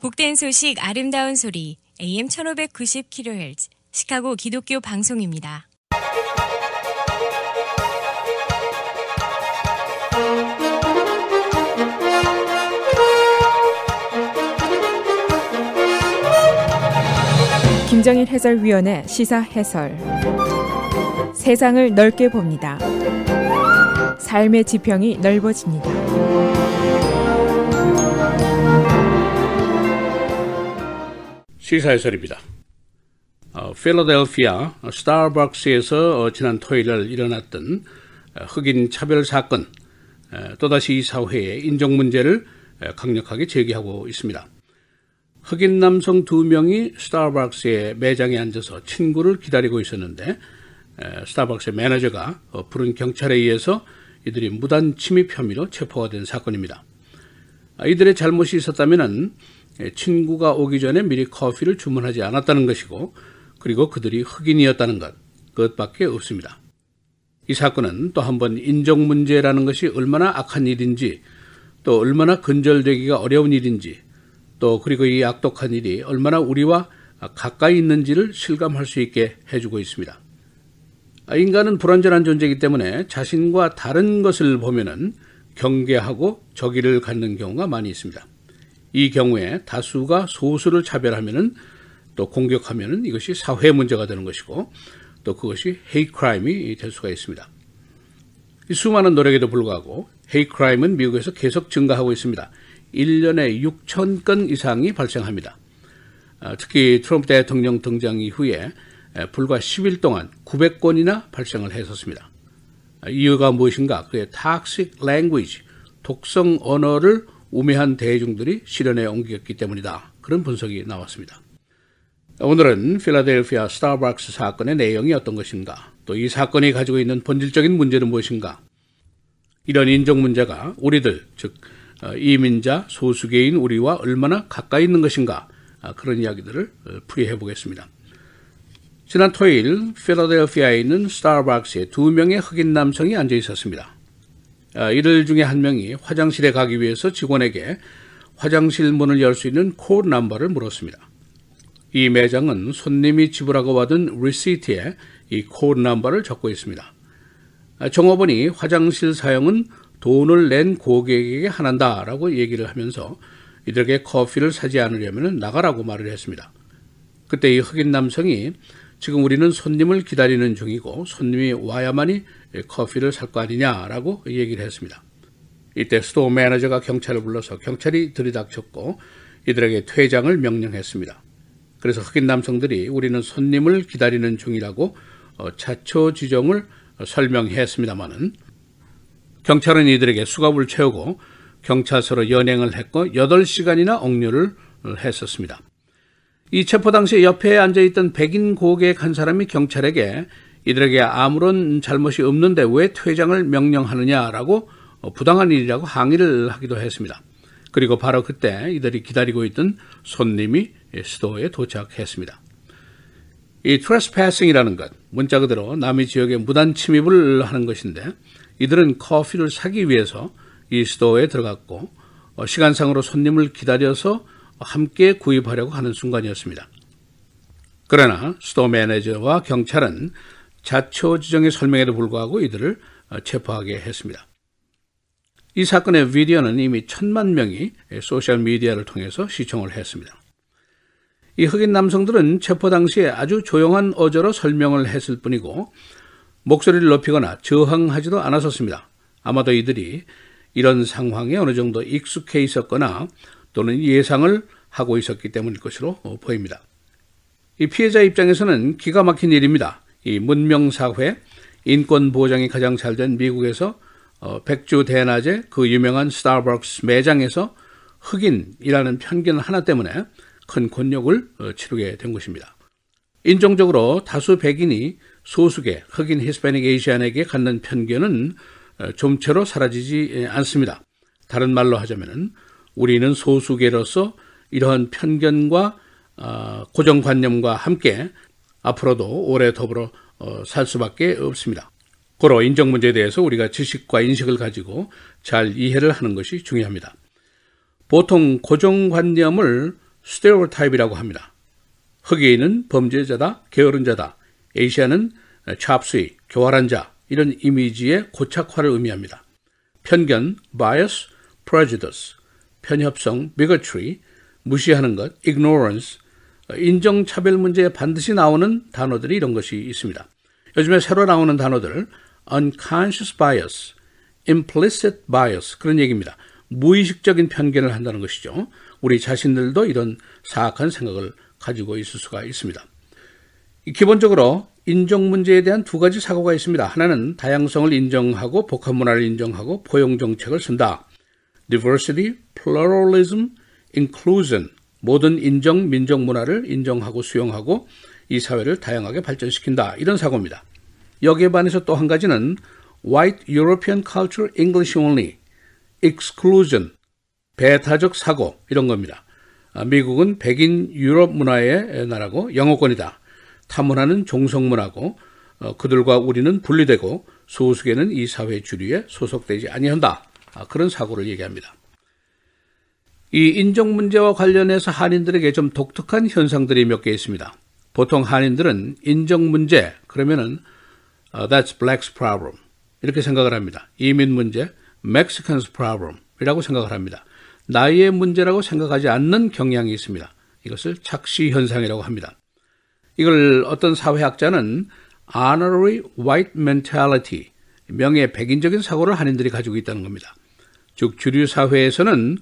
복된 소식 아름다운 소리 AM 1590kHz 시카고 기독교 방송입니다. 김정일 해설위원의 시사 해설. 세상을 넓게 봅니다. 삶의 지평이 넓어집니다. 시사 해설입니다. 필라델피아 스타벅스에서 지난 토요일 일어났던 흑인 차별 사건, 또다시 이 사회의 인종 문제를 강력하게 제기하고 있습니다. 흑인 남성 2명이 스타벅스의 매장에 앉아서 친구를 기다리고 있었는데 스타벅스의 매니저가 부른 경찰에 의해서 이들이 무단 침입 혐의로 체포가 된 사건입니다. 이들의 잘못이 있었다면 친구가 오기 전에 미리 커피를 주문하지 않았다는 것이고, 그리고 그들이 흑인이었다는 것, 그것밖에 없습니다. 이 사건은 또 한 번 인종 문제라는 것이 얼마나 악한 일인지, 또 얼마나 근절되기가 어려운 일인지, 또 그리고 이 악독한 일이 얼마나 우리와 가까이 있는지를 실감할 수 있게 해주고 있습니다. 인간은 불완전한 존재이기 때문에 자신과 다른 것을 보면은 경계하고 적의를 갖는 경우가 많이 있습니다. 이 경우에 다수가 소수를 차별하면은, 또 공격하면은 이것이 사회 문제가 되는 것이고, 또 그것이 hate crime이 될 수가 있습니다. 이 수많은 노력에도 불구하고 hate crime은 미국에서 계속 증가하고 있습니다. 1년에 6,000건 이상이 발생합니다. 특히 트럼프 대통령 등장 이후에 불과 10일 동안 900건이나 발생을 했었습니다. 이유가 무엇인가? 그의 toxic language, 독성 언어를 우매한 대중들이 실현에 옮겼기 때문이다. 그런 분석이 나왔습니다. 오늘은 필라델피아 스타벅스 사건의 내용이 어떤 것인가, 또 이 사건이 가지고 있는 본질적인 문제는 무엇인가, 이런 인종 문제가 우리들, 즉 이민자, 소수계인 우리와 얼마나 가까이 있는 것인가, 그런 이야기들을 풀이해 보겠습니다. 지난 토요일 필라델피아에 있는 스타벅스에 2명의 흑인 남성이 앉아 있었습니다. 이들 중에 한 명이 화장실에 가기 위해서 직원에게 화장실 문을 열 수 있는 코드 넘버를 물었습니다. 이 매장은 손님이 지불하고 받은 리시트에 이 코드 넘버를 적고 있습니다. 종업원이 화장실 사용은 돈을 낸 고객에게 한한다라고 얘기를 하면서 이들에게 커피를 사지 않으려면 나가라고 말을 했습니다. 그때 이 흑인 남성이 지금 우리는 손님을 기다리는 중이고 손님이 와야만이 커피를 살 거 아니냐라고 얘기를 했습니다. 이때 스토어 매니저가 경찰을 불러서 경찰이 들이닥쳤고 이들에게 퇴장을 명령했습니다. 그래서 흑인 남성들이 우리는 손님을 기다리는 중이라고 자초지종을 설명했습니다마는 경찰은 이들에게 수갑을 채우고 경찰서로 연행을 했고 8시간이나 억류를 했었습니다. 이 체포 당시 옆에 앉아있던 백인 고객 한 사람이 경찰에게 이들에게 아무런 잘못이 없는데 왜 퇴장을 명령하느냐라고 부당한 일이라고 항의를 하기도 했습니다. 그리고 바로 그때 이들이 기다리고 있던 손님이 스토어에 도착했습니다. 이 trespassing이라는 것, 문자 그대로 남의 지역에 무단 침입을 하는 것인데, 이들은 커피를 사기 위해서 이 스토어에 들어갔고 시간상으로 손님을 기다려서 함께 구입하려고 하는 순간이었습니다. 그러나 스토어 매니저와 경찰은 자초지종의 설명에도 불구하고 이들을 체포하게 했습니다. 이 사건의 비디오는 이미 1,000만 명이 소셜미디어를 통해서 시청을 했습니다. 이 흑인 남성들은 체포 당시에 아주 조용한 어조로 설명을 했을 뿐이고 목소리를 높이거나 저항하지도 않았었습니다. 아마도 이들이 이런 상황에 어느 정도 익숙해 있었거나 또는 예상을 하고 있었기 때문일 것으로 보입니다. 이 피해자 입장에서는 기가 막힌 일입니다. 이 문명사회, 인권 보장이 가장 잘 된 미국에서 백주 대낮에 그 유명한 스타벅스 매장에서 흑인이라는 편견 하나 때문에 큰 곤욕을 치르게 된 것입니다. 인종적으로 다수 백인이 소수계 흑인 히스패닉 에이시안에게 갖는 편견은 좀처럼 사라지지 않습니다. 다른 말로 하자면 우리는 소수계로서 이러한 편견과 고정관념과 함께 앞으로도 오래 더불어 살 수밖에 없습니다. 고로 인종 문제에 대해서 우리가 지식과 인식을 가지고 잘 이해를 하는 것이 중요합니다. 보통 고정관념을 stereotype이라고 합니다. 흑인은 범죄자다, 게으른 자다, 에이시아는 chop-suey, 교활한 자, 이런 이미지의 고착화를 의미합니다. 편견, bias, prejudice, 편협성, bigotry, 무시하는 것, ignorance, 인종차별 문제에 반드시 나오는 단어들이 이런 것이 있습니다. 요즘에 새로 나오는 단어들, unconscious bias, implicit bias, 그런 얘기입니다. 무의식적인 편견을 한다는 것이죠. 우리 자신들도 이런 사악한 생각을 가지고 있을 수가 있습니다. 기본적으로 인종 문제에 대한 두 가지 사고가 있습니다. 하나는 다양성을 인정하고 복합 문화를 인정하고 포용 정책을 쓴다. diversity, pluralism, inclusion, 모든 인종, 민족 문화를 인정하고 수용하고 이 사회를 다양하게 발전시킨다. 이런 사고입니다. 여기에 반해서 또 한 가지는 white European culture, English only, exclusion, 배타적 사고, 이런 겁니다. 미국은 백인 유럽 문화의 나라고 영어권이다. 타 문화는 종속 문화고 그들과 우리는 분리되고 소수계는 이 사회 주류에 소속되지 아니한다. 그런 사고를 얘기합니다. 이 인종 문제와 관련해서 한인들에게 좀 독특한 현상들이 몇 개 있습니다. 보통 한인들은 인종 문제 그러면은 that's blacks problem 이렇게 생각을 합니다. 이민 문제 Mexicans problem 이라고 생각을 합니다. 나이의 문제라고 생각하지 않는 경향이 있습니다. 이것을 착시 현상이라고 합니다. 이걸 어떤 사회학자는 honorary white mentality, 명예 백인적인 사고를 한인들이 가지고 있다는 겁니다. 즉 주류 사회에서는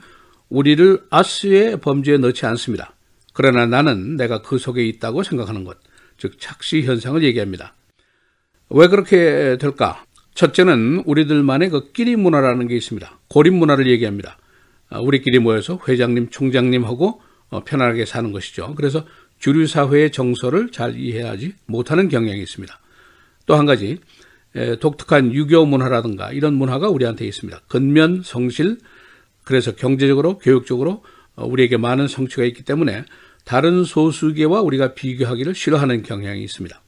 우리를 us의 범주에 넣지 않습니다. 그러나 나는 내가 그 속에 있다고 생각하는 것, 즉 착시 현상을 얘기합니다. 왜 그렇게 될까? 첫째는 우리들만의 그 끼리 문화라는 게 있습니다. 고립 문화를 얘기합니다. 우리끼리 모여서 회장님, 총장님하고 편안하게 사는 것이죠. 그래서 주류 사회의 정서를 잘 이해하지 못하는 경향이 있습니다. 또 한 가지 독특한 유교 문화라든가 이런 문화가 우리한테 있습니다. 근면, 성실, 그래서 경제적으로, 교육적으로 우리에게 많은 성취가 있기 때문에 다른 소수계와 우리가 비교하기를 싫어하는 경향이 있습니다.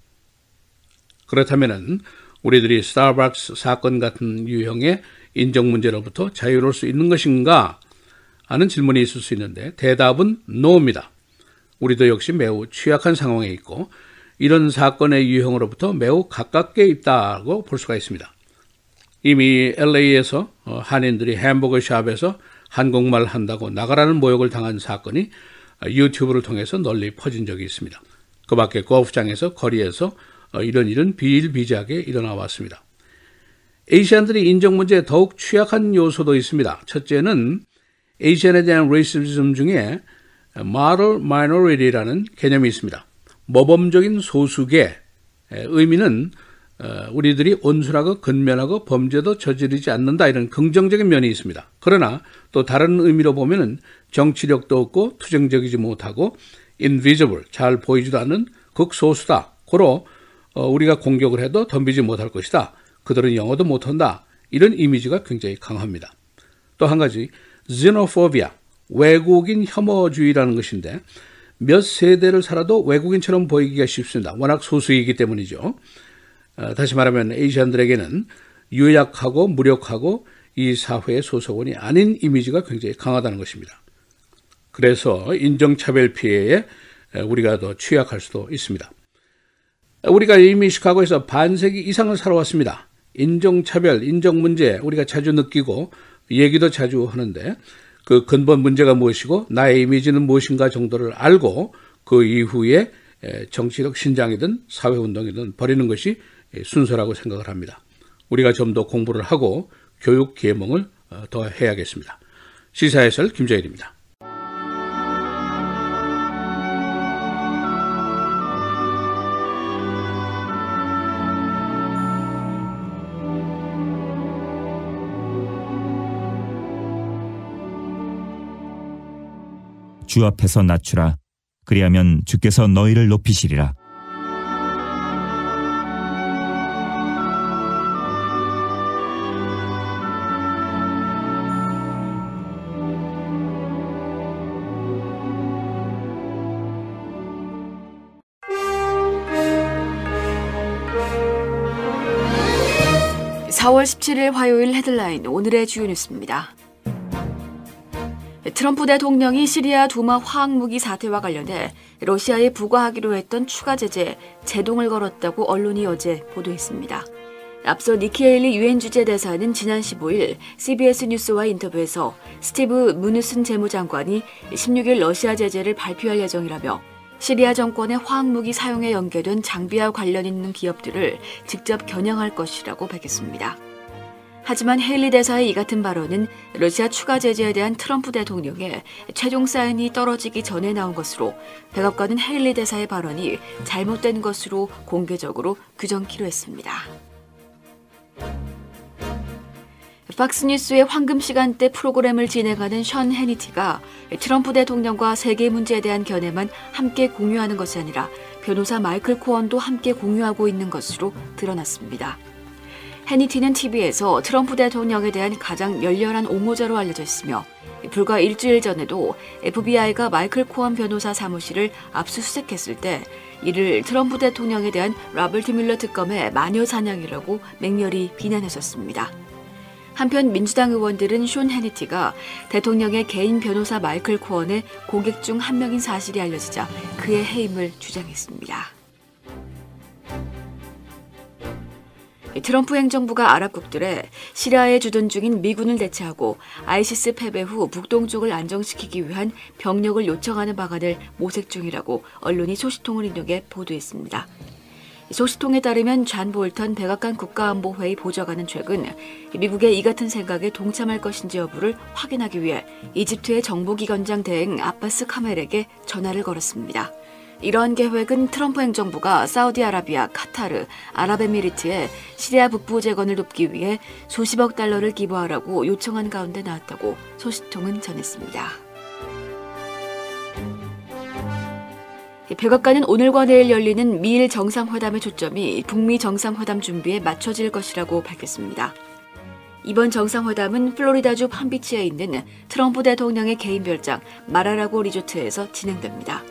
그렇다면은 우리들이 스타벅스 사건 같은 유형의 인종 문제로부터 자유로울 수 있는 것인가 하는 질문이 있을 수 있는데 대답은 no입니다. 우리도 역시 매우 취약한 상황에 있고 이런 사건의 유형으로부터 매우 가깝게 있다고 볼 수가 있습니다. 이미 LA에서 한인들이 햄버거 샵에서 한국말 한다고 나가라는 모욕을 당한 사건이 유튜브를 통해서 널리 퍼진 적이 있습니다. 그 밖에 골프장에서 거리에서 이런 비일비재하게 일어나 왔습니다. 에이시안들이 인종 문제에 더욱 취약한 요소도 있습니다. 첫째는 에이시안에 대한 레이시즘 중에 moral minority라는 개념이 있습니다. 모범적인 소수계 의미는 우리들이 온순하고 근면하고 범죄도 저지르지 않는다 이런 긍정적인 면이 있습니다. 그러나 또 다른 의미로 보면은 정치력도 없고 투쟁적이지 못하고 invisible, 잘 보이지도 않는 극소수다. 고로 우리가 공격을 해도 덤비지 못할 것이다. 그들은 영어도 못한다. 이런 이미지가 굉장히 강합니다. 또 한 가지 xenophobia, 외국인 혐오주의라는 것인데 몇 세대를 살아도 외국인처럼 보이기가 쉽습니다. 워낙 소수이기 때문이죠. 다시 말하면 에이시안들에게는 유약하고 무력하고 이 사회의 소속원이 아닌 이미지가 굉장히 강하다는 것입니다. 그래서 인종차별 피해에 우리가 더 취약할 수도 있습니다. 우리가 이미 시카고에서 반세기 이상을 살아왔습니다. 인종차별, 인종문제 우리가 자주 느끼고 얘기도 자주 하는데 그 근본 문제가 무엇이고 나의 이미지는 무엇인가 정도를 알고 그 이후에 정치적 신장이든 사회운동이든 벌이는 것이 순서라고 생각을 합니다. 우리가 좀 더 공부를 하고 교육 계몽을 더 해야겠습니다. 시사해설 김정일입니다. 주 앞에서 낮추라. 그리하면 주께서 너희를 높이시리라. (4월 17일) 화요일 헤드라인 오늘의 주요 뉴스입니다. 트럼프 대통령이 시리아 두마 화학무기 사태와 관련해 러시아에 부과하기로 했던 추가 제재에 제동을 걸었다고 언론이 어제 보도했습니다. 앞서 니키 헤일리 유엔 주재대사는 지난 15일 CBS 뉴스와의 인터뷰에서 스티브 무누슨 재무장관이 16일 러시아 제재를 발표할 예정이라며 시리아 정권의 화학무기 사용에 연계된 장비와 관련 있는 기업들을 직접 겨냥할 것이라고 밝혔습니다. 하지만 헤일리 대사의 이 같은 발언은 러시아 추가 제재에 대한 트럼프 대통령의 최종 사인이 떨어지기 전에 나온 것으로 백악관은 헤일리 대사의 발언이 잘못된 것으로 공개적으로 규정키로 했습니다. 팍스뉴스의 황금 시간대 프로그램을 진행하는 션 해니티가 트럼프 대통령과 세계 문제에 대한 견해만 함께 공유하는 것이 아니라 변호사 마이클 코언도 함께 공유하고 있는 것으로 드러났습니다. 해니티는 TV에서 트럼프 대통령에 대한 가장 열렬한 옹호자로 알려져 있으며 불과 일주일 전에도 FBI가 마이클 코언 변호사 사무실을 압수수색했을 때 이를 트럼프 대통령에 대한 로버트 뮬러 특검의 마녀 사냥이라고 맹렬히 비난했었습니다. 한편 민주당 의원들은 숀 해니티가 대통령의 개인 변호사 마이클 코언의 고객 중 한 명인 사실이 알려지자 그의 해임을 주장했습니다. 트럼프 행정부가 아랍국들에 시리아에 주둔 중인 미군을 대체하고 아이시스 패배 후 북동쪽을 안정시키기 위한 병력을 요청하는 방안을 모색 중이라고 언론이 소식통을 인용해 보도했습니다. 소식통에 따르면 존 볼턴 백악관 국가안보회의 보좌관은 최근 미국의 이 같은 생각에 동참할 것인지 여부를 확인하기 위해 이집트의 정보기관장 대행 아바스 카멜에게 전화를 걸었습니다. 이러한 계획은 트럼프 행정부가 사우디아라비아, 카타르, 아랍에미리트에 시리아 북부 재건을 돕기 위해 수십억 달러를 기부하라고 요청한 가운데 나왔다고 소식통은 전했습니다. 백악관은 오늘과 내일 열리는 미일 정상회담의 초점이 북미 정상회담 준비에 맞춰질 것이라고 밝혔습니다. 이번 정상회담은 플로리다주 팜비치에 있는 트럼프 대통령의 개인 별장 마라라고 리조트에서 진행됩니다.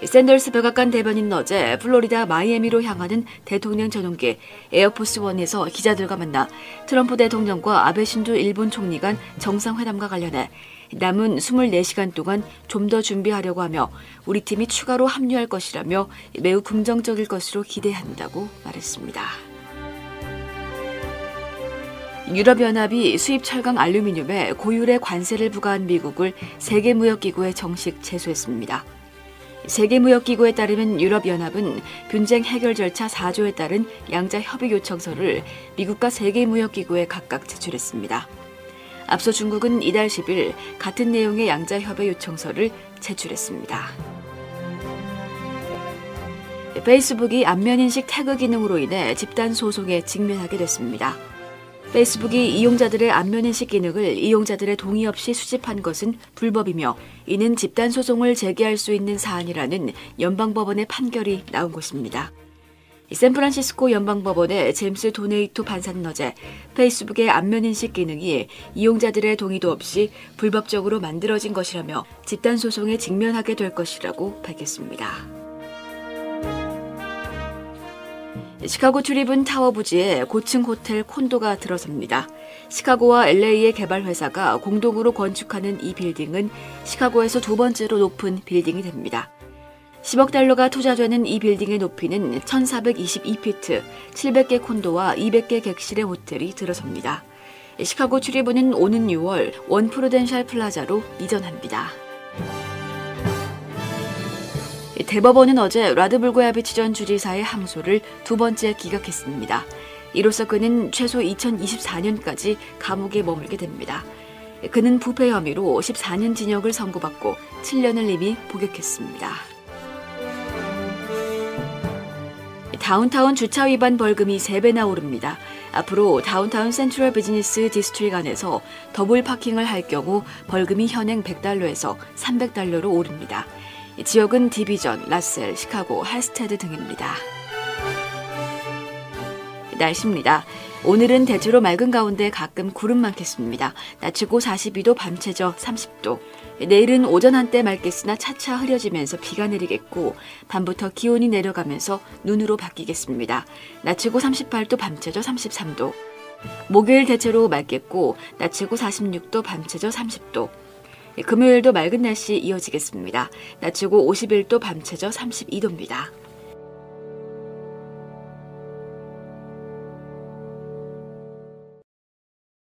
샌더스 백악관 대변인은 어제 플로리다 마이애미로 향하는 대통령 전용기 에어포스원에서 기자들과 만나 트럼프 대통령과 아베 신조 일본 총리 간 정상회담과 관련해 남은 24시간 동안 좀 더 준비하려고 하며 우리 팀이 추가로 합류할 것이라며 매우 긍정적일 것으로 기대한다고 말했습니다. 유럽연합이 수입 철강 알루미늄에 고율의 관세를 부과한 미국을 세계무역기구에 정식 제소했습니다. 세계무역기구에 따르면 유럽연합은 분쟁 해결 절차 4조에 따른 양자 협의 요청서를 미국과 세계무역기구에 각각 제출했습니다. 앞서 중국은 이달 10일 같은 내용의 양자 협의 요청서를 제출했습니다. 페이스북이 안면인식 태그 기능으로 인해 집단 소송에 직면하게 됐습니다. 페이스북이 이용자들의 안면인식 기능을 이용자들의 동의 없이 수집한 것은 불법이며 이는 집단 소송을 제기할 수 있는 사안이라는 연방법원의 판결이 나온 것입니다. 샌프란시스코 연방법원의 제임스 도네이토 판사는 어제 페이스북의 안면인식 기능이 이용자들의 동의도 없이 불법적으로 만들어진 것이라며 집단 소송에 직면하게 될 것이라고 밝혔습니다. 시카고 트리븐 타워 부지에 고층 호텔 콘도가 들어섭니다. 시카고와 LA의 개발 회사가 공동으로 건축하는 이 빌딩은 시카고에서 두 번째로 높은 빌딩이 됩니다. 10억 달러가 투자되는 이 빌딩의 높이는 1422피트, 700개 콘도와 200개 객실의 호텔이 들어섭니다. 시카고 트리븐은 오는 6월 원 프루덴셜 플라자로 이전합니다. 대법원은 어제 라드불고야비치 전 주지사의 항소를 두 번째 기각했습니다. 이로써 그는 최소 2024년까지 감옥에 머물게 됩니다. 그는 부패 혐의로 14년 징역을 선고받고 7년을 이미 복역했습니다. 다운타운 주차 위반 벌금이 3배나 오릅니다. 앞으로 다운타운 센트럴 비즈니스 디스트릭 안에서 더블 파킹을 할 경우 벌금이 현행 $100에서 $300로 오릅니다. 지역은 디비전, 라셀, 시카고, 할스테드 등입니다. 날씨입니다. 오늘은 대체로 맑은 가운데 가끔 구름 많겠습니다. 낮 최고 42도, 밤 최저 30도. 내일은 오전 한때 맑겠으나 차차 흐려지면서 비가 내리겠고 밤부터 기온이 내려가면서 눈으로 바뀌겠습니다. 낮 최고 38도, 밤 최저 33도. 목요일 대체로 맑겠고 낮 최고 46도, 밤 최저 30도. 금요일도 맑은 날씨 이어지겠습니다. 낮 최고 51도, 밤 최저 32도입니다.